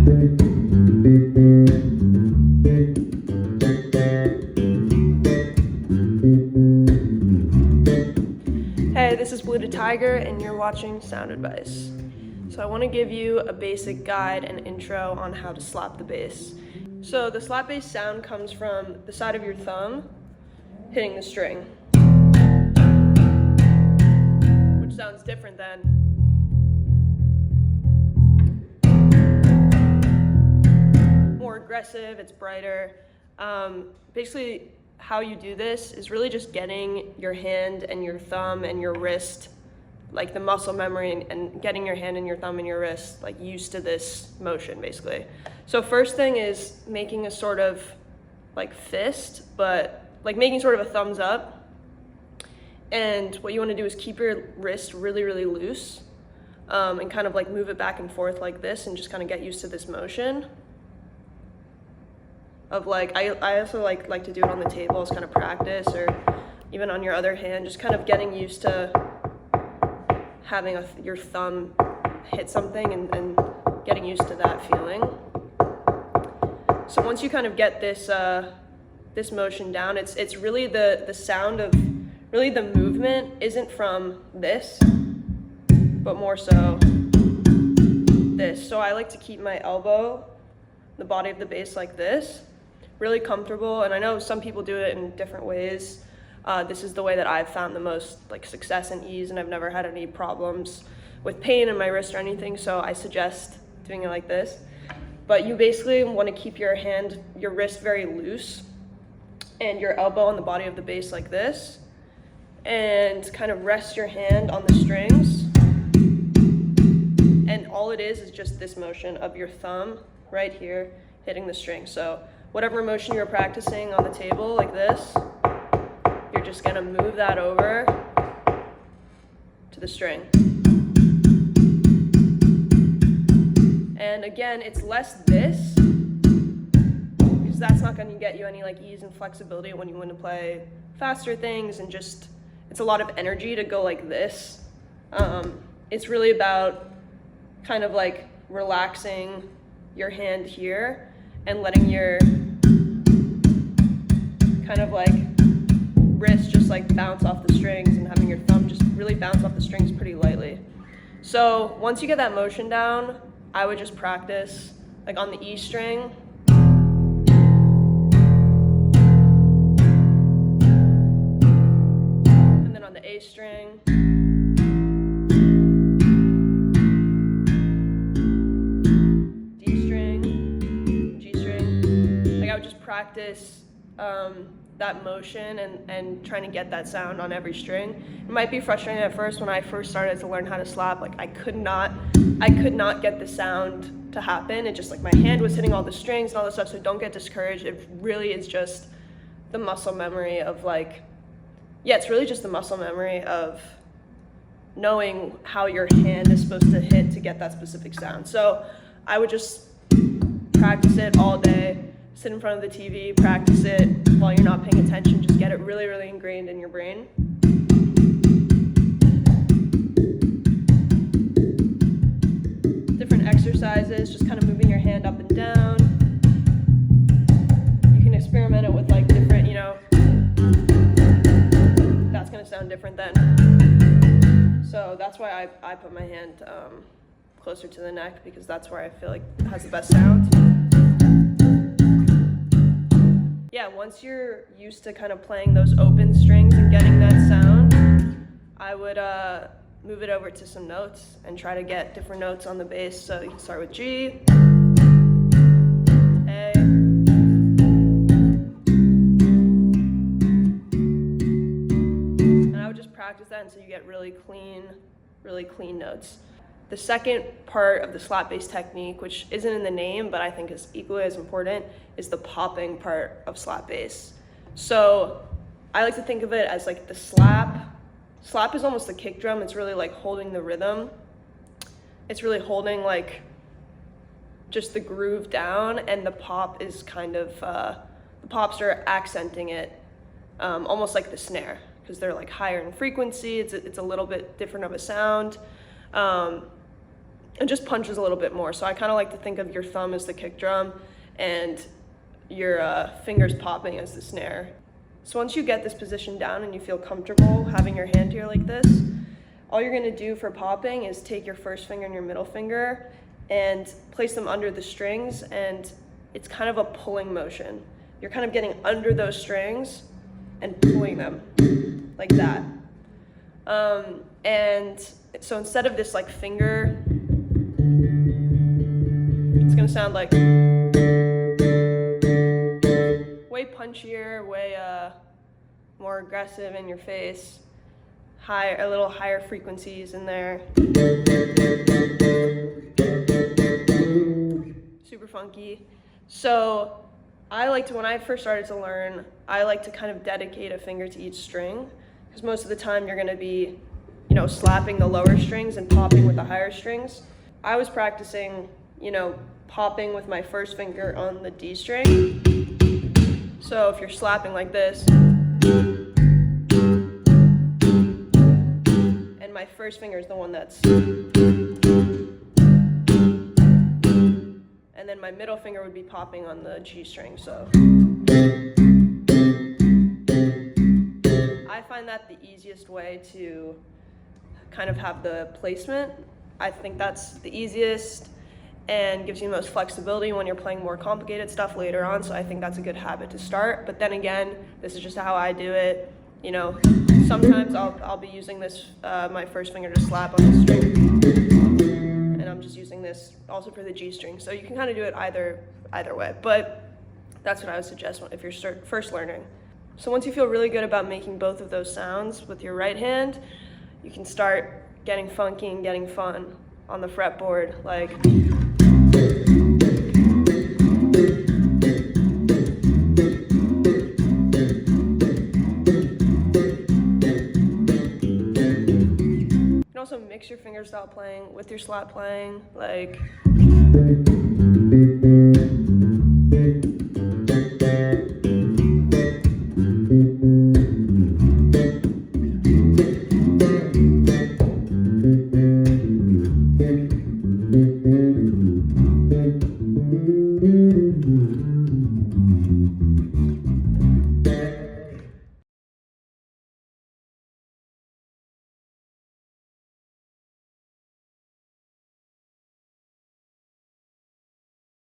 Hey, this is Blue to Tiger, and you're watching Sound Advice. So I want to give you a basic guide and intro on how to slap the bass. So the slap bass sound comes from the side of your thumb hitting the string, which sounds different than more aggressive, it's brighter. Basically, how you do this is really just getting your hand and your thumb and your wrist, like the muscle memory, and getting your hand and your thumb and your wrist like used to this motion basically. So first thing is making a sort of like fist, but like making sort of a thumbs up. And what you want to do is keep your wrist really, really loose, and kind of like move it back and forth like this and just kind of get used to this motion. Of like, I also like to do it on the table as kind of practice, or even on your other hand, just kind of getting used to having your thumb hit something and getting used to that feeling. So once you kind of get this this motion down, it's really the sound of, really the movement isn't from this, but more so this. So I like to keep my elbow, the body of the bass like this, really comfortable. And I know some people do it in different ways. This is the way that I've found the most like success and ease, and I've never had any problems with pain in my wrist or anything, so I suggest doing it like this. But you basically want to keep your hand, your wrist very loose, and your elbow on the body of the bass like this, and kind of rest your hand on the strings. And all it is just this motion of your thumb right here hitting the string. So whatever motion you're practicing on the table like this, you're just gonna move that over to the string. And again, it's less this, because that's not gonna get you any like ease and flexibility when you want to play faster things, and just, it's a lot of energy to go like this. It's really about kind of like relaxing your hand here and letting your kind of like wrist just like bounce off the strings, and having your thumb just really bounce off the strings pretty lightly. So once you get that motion down, I would just practice like on the E string. And then on the A string. D string, G string. Like I would just practice that motion and trying to get that sound on every string. It might be frustrating at first. When I first started to learn how to slap, like I could not get the sound to happen. It just like my hand was hitting all the strings and all this stuff, so don't get discouraged. It really is just the muscle memory of like, yeah, it's really just the muscle memory of knowing how your hand is supposed to hit to get that specific sound. So I would just practice it all day. Sit in front of the TV, practice it while you're not paying attention. Just get it really, really ingrained in your brain. Different exercises, just kind of moving your hand up and down. You can experiment it with like different, you know, that's gonna sound different then. So that's why I put my hand closer to the neck, because that's where I feel like it has the best sound. Yeah, once you're used to kind of playing those open strings and getting that sound, I would move it over to some notes and try to get different notes on the bass. So you can start with G, A, and I would just practice that until you get really clean notes. The second part of the slap bass technique, which isn't in the name, but I think is equally as important, is the popping part of slap bass. So I like to think of it as like the slap. Slap is almost the kick drum. It's really like holding the rhythm. It's really holding like just the groove down, and the pop is kind of, the pops are accenting it, almost like the snare, because they're like higher in frequency. It's a little bit different of a sound. it just punches a little bit more. So I kind of like to think of your thumb as the kick drum and your fingers popping as the snare. So once you get this position down and you feel comfortable having your hand here like this, all you're gonna do for popping is take your first finger and your middle finger and place them under the strings, and it's kind of a pulling motion. You're kind of getting under those strings and pulling them like that. And so instead of this like finger, it's gonna sound like way punchier, way more aggressive in your face, a little higher frequencies in there. Super funky. So I like to, when I first started to learn, I like to kind of dedicate a finger to each string, because most of the time you're gonna be, you know, slapping the lower strings and popping with the higher strings. I was practicing, you know, popping with my first finger on the D string. So if you're slapping like this, and my first finger is the one that's, and then my middle finger would be popping on the G string. So I find that the easiest way to kind of have the placement. I think that's the easiest and gives you the most flexibility when you're playing more complicated stuff later on. So I think that's a good habit to start. But then again, this is just how I do it. You know, sometimes I'll be using this, my first finger to slap on the string. And I'm just using this also for the G string. So you can kind of do it either way. But that's what I would suggest if you're first learning. So once you feel really good about making both of those sounds with your right hand, you can start getting funky and getting fun on the fretboard, like. You can also mix your fingerstyle playing with your slap playing, like.